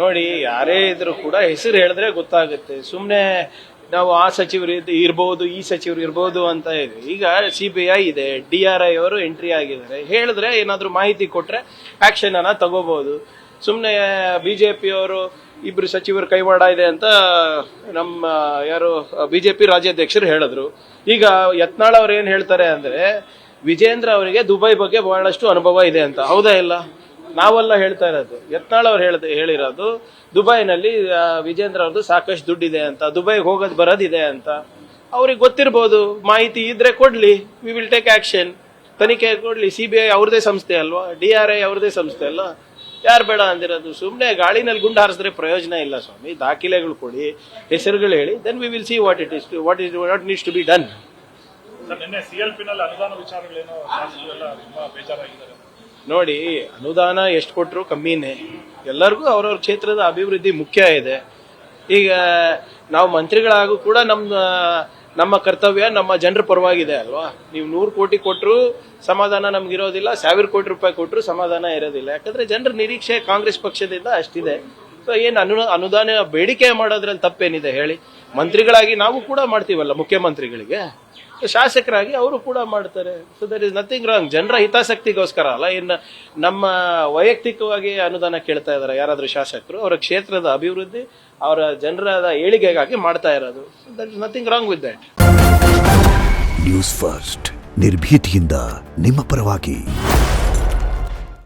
ನೋಡಿ, ಯಾರೇ ಇದ್ರು ಕೂಡ ಹೆಸರು ಹೇಳಿದ್ರೆ ಗೊತ್ತಾಗುತ್ತೆ. ಸುಮ್ಮನೆ ನಾವು ಆ ಸಚಿವರು ಇರ್ಬೋದು, ಈ ಸಚಿವರು ಇರ್ಬೋದು ಅಂತ ಇದೆ. ಈಗ CBI ಇದೆ, DRI ಅವರು ಎಂಟ್ರಿ ಆಗಿದ್ದಾರೆ. ಹೇಳಿದ್ರೆ ಏನಾದ್ರು ಮಾಹಿತಿ ಕೊಟ್ರೆ ಆಕ್ಷನ್ ಅನ್ನ ತಗೋಬಹುದು. ಸುಮ್ಮನೆ ಬಿಜೆಪಿಯವರು ಇಬ್ರು ಸಚಿವರು ಕೈವಾಡ ಇದೆ ಅಂತ ನಮ್ಮ ಯಾರು ಬಿಜೆಪಿ ರಾಜ್ಯಾಧ್ಯಕ್ಷರು ಹೇಳಿದ್ರು. ಈಗ ಯತ್ನಾಳ್ ಅವ್ರು ಏನ್ ಹೇಳ್ತಾರೆ ಅಂದ್ರೆ, ವಿಜೇಂದ್ರ ಅವರಿಗೆ ದುಬೈ ಬಗ್ಗೆ ಬಹಳಷ್ಟು ಅನುಭವ ಇದೆ ಅಂತ. ಹೌದಾ ಇಲ್ಲ? ನಾವೆಲ್ಲ ಹೇಳ್ತಾ ಇರೋದು, ಯತ್ನಾಳ್ ಅವ್ರು ಹೇಳಿರೋದು ದುಬೈನಲ್ಲಿ ವಿಜೇಂದ್ರ ಅವ್ರದ್ದು ಸಾಕಷ್ಟು ದುಡ್ಡಿದೆ ಅಂತ, ದುಬೈಗೆ ಹೋಗೋದು ಬರೋದಿದೆ ಅಂತ. ಅವ್ರಿಗೆ ಗೊತ್ತಿರ್ಬೋದು, ಮಾಹಿತಿ ಇದ್ರೆ ಕೊಡ್ಲಿ, ವಿ ವಿಲ್ ಟೇಕ್ ಆಕ್ಷನ್. ತನಿಖೆ ಕೊಡ್ಲಿ. CBI ಅವ್ರದೇ ಸಂಸ್ಥೆ ಅಲ್ವಾ, DRI ಅವ್ರದೇ ಸಂಸ್ಥೆ ಅಲ್ವಾ, ಯಾರು ಬೇಡ ಅಂದಿರೋದು? ಸುಮ್ಮನೆ ಗಾಳಿನಲ್ಲಿ ಗುಂಡು ಹಾರಿಸಿದ್ರೆ ಪ್ರಯೋಜನ ಇಲ್ಲ ಸ್ವಾಮಿ. ದಾಖಲೆಗಳು ಕೊಡಿ, ಹೆಸರುಗಳು ಹೇಳಿ, then we will see what needs to be done. ನೋಡಿ, ಅನುದಾನ ಎಷ್ಟು ಕೊಟ್ಟರು ಕಮ್ಮಿನೇ. ಎಲ್ಲರಿಗೂ ಅವ್ರವ್ರ ಕ್ಷೇತ್ರದ ಅಭಿವೃದ್ಧಿ ಮುಖ್ಯ ಇದೆ. ಈಗ ನಾವು ಮಂತ್ರಿಗಳಾಗೂ ಕೂಡ ನಮ್ಮ ಕರ್ತವ್ಯ ನಮ್ಮ ಜನರ ಪರವಾಗಿದೆ ಅಲ್ವಾ. ನೀವು 100 ಕೋಟಿ ಕೊಟ್ಟರು ಸಮಾಧಾನ ನಮ್ಗಿರೋದಿಲ್ಲ, 1000 ಕೋಟಿ ರೂಪಾಯಿ ಕೊಟ್ಟರು ಸಮಾಧಾನ ಇರೋದಿಲ್ಲ. ಯಾಕಂದ್ರೆ ಜನರ ನಿರೀಕ್ಷೆ ಕಾಂಗ್ರೆಸ್ ಪಕ್ಷದಿಂದ ಅಷ್ಟಿದೆ. ಸೊ ಏನು ಅನುದಾನ ಬೇಡಿಕೆ ಮಾಡೋದ್ರಲ್ಲಿ ತಪ್ಪೇನಿದೆ ಹೇಳಿ? ಮಂತ್ರಿಗಳಾಗಿ ನಾವು ಕೂಡ ಮಾಡ್ತೀವಲ್ಲ ಮುಖ್ಯಮಂತ್ರಿಗಳಿಗೆ, ಶಾಸಕರಾಗಿ ಅವರು ಕೂಡ ಮಾಡ್ತಾರೆ. So there is nothing wrong. ಜನರ ಹಿತಾಸಕ್ತಿಗೋಸ್ಕರ ಅಲ್ಲ. ಇನ್ನು ನಮ್ಮ ವೈಯಕ್ತಿಕವಾಗಿ ಅನುದಾನ ಕೇಳ್ತಾ ಇದಾರೆ ಯಾರಾದ್ರೂ ಶಾಸಕರು? ಅವರ ಕ್ಷೇತ್ರದ ಅಭಿವೃದ್ಧಿ, ಅವರ ಜನರ ಏಳಿಗೆಗಾಗಿ ಮಾಡ್ತಾ ಇರೋದು. There is nothing wrong with that. News first, ನಿರ್ಭೀತಿಯಿಂದ ನಿಮ್ಮ ಪರವಾಗಿ.